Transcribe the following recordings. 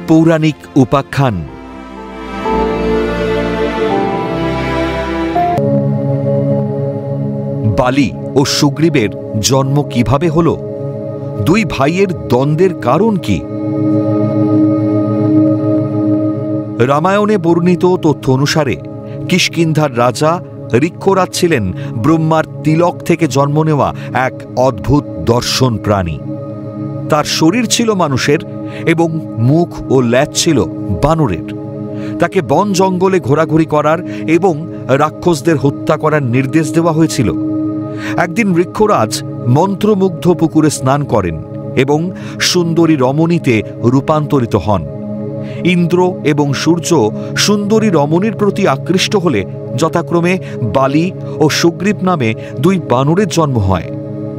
পৌরাণিক উপাখ্যান। বালি ও সুগ্রীবের জন্ম কিভাবে হলো? দুই ভাইয়ের দ্বন্দ্বের কারণ কি? রামায়ণে বর্ণিত তথ্য অনুসারে কিষ্কিন্ধার রাজা ঋক্ষরাজ ছিলেন ব্রহ্মার তিলক থেকে জন্ম নেওয়া এক অদ্ভুত দর্শন প্রাণী। তার শরীর ছিল মানুষের এবং মুখ ও ল্যাজ ছিল বানরের। তাকে বন জঙ্গলে ঘোরাঘুরি করার এবং রাক্ষসদের হত্যা করার নির্দেশ দেওয়া হয়েছিল। একদিন ঋক্ষরাজ মন্ত্রমুগ্ধ পুকুরে স্নান করেন এবং সুন্দরী রমণীতে রূপান্তরিত হন। ইন্দ্র এবং সূর্য সুন্দরী রমণীর প্রতি আকৃষ্ট হলে যথাক্রমে বালি ও সুগ্রীব নামে দুই বানরের জন্ম হয়।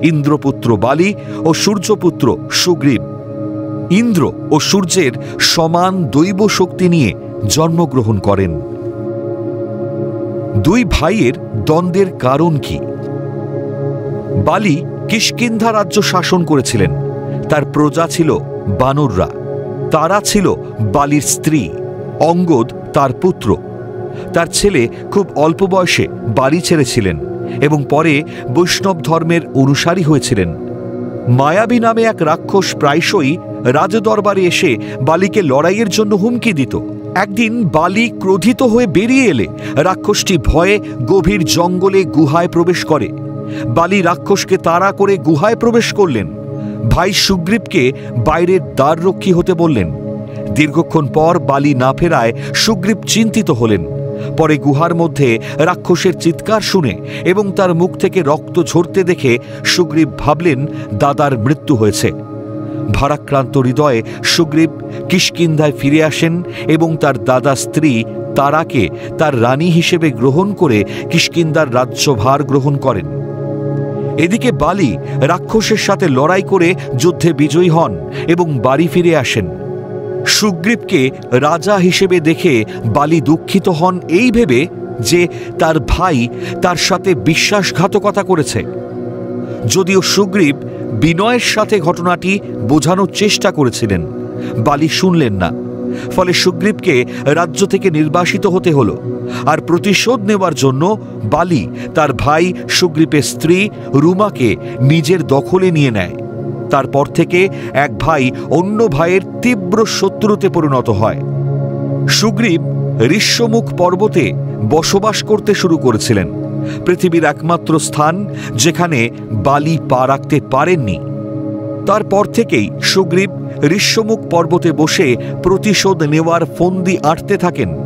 ইন্দ্রপুত্র বালি ও সূর্যপুত্র সুগ্রীব। ইন্দ্র ও সূর্যের সমান দৈব শক্তি নিয়ে জন্মগ্রহণ করেন। দুই ভাইয়ের দ্বন্দ্বের কারণ কি? বালি কিষ্কিন্ধা রাজ্য শাসন করেছিলেন। তার প্রজা ছিল বানররা। তারা ছিল বালির স্ত্রী, অঙ্গদ তার পুত্র। তার ছেলে খুব অল্প বয়সে বাড়ি ছেড়েছিলেন এবং পরে বৈষ্ণব ধর্মের অনুসারী হয়েছিলেন। মায়াবী নামে এক রাক্ষস প্রায়শই রাজদরবারে এসে বালিকে লড়াইয়ের জন্য হুমকি দিত। একদিন বালি ক্রোধিত হয়ে বেরিয়ে এলে রাক্ষসটি ভয়ে গভীর জঙ্গলে গুহায় প্রবেশ করে। বালি রাক্ষসকে তাড়া করে গুহায় প্রবেশ করলেন। ভাই সুগ্রীবকে বাইরের দ্বাররক্ষী হতে বললেন। দীর্ঘক্ষণ পর বালি না ফেরায় সুগ্রীব চিন্তিত হলেন। পরে গুহার মধ্যে রাক্ষসের চিৎকার শুনে এবং তার মুখ থেকে রক্ত ঝরতে দেখে সুগ্রীব ভাবলেন দাদার মৃত্যু হয়েছে। ভারাক্রান্ত হৃদয়ে সুগ্রীব কিষ্কিন্ধায় ফিরে আসেন এবং তার দাদা স্ত্রী তারাকে তার রানী হিসেবে গ্রহণ করে কিষ্কিন্ধার রাজ্যভার গ্রহণ করেন। এদিকে বালি রাক্ষসের সাথে লড়াই করে যুদ্ধে বিজয়ী হন এবং বাড়ি ফিরে আসেন। সুগ্রীবকে রাজা হিসেবে দেখে বালি দুঃখিত হন এই ভেবে যে তার ভাই তার সাথে বিশ্বাসঘাতকতা করেছে। যদিও সুগ্রীব বিনয়ের সাথে ঘটনাটি বোঝানোর চেষ্টা করেছিলেন, বালি শুনলেন না। ফলে সুগ্রীবকে রাজ্য থেকে নির্বাসিত হতে হলো। আর প্রতিশোধ নেওয়ার জন্য বালি তার ভাই সুগ্রীবের স্ত্রী রুমাকে নিজের দখলে নিয়ে নেয়। তারপর থেকে এক ভাই অন্য ভাইয়ের তীব্র শত্রুতে পরিণত হয়। সুগ্রীব ঋষ্যমুখ পর্বতে বসবাস করতে শুরু করেছিলেন, পৃথিবীর একমাত্র স্থান যেখানে বালি পা রাখতে পারেননি। তারপর থেকেই সুগ্রীব ঋষ্যমুখ পর্বতে বসে প্রতিশোধ নেওয়ার ফন্দি আঁটতে থাকেন।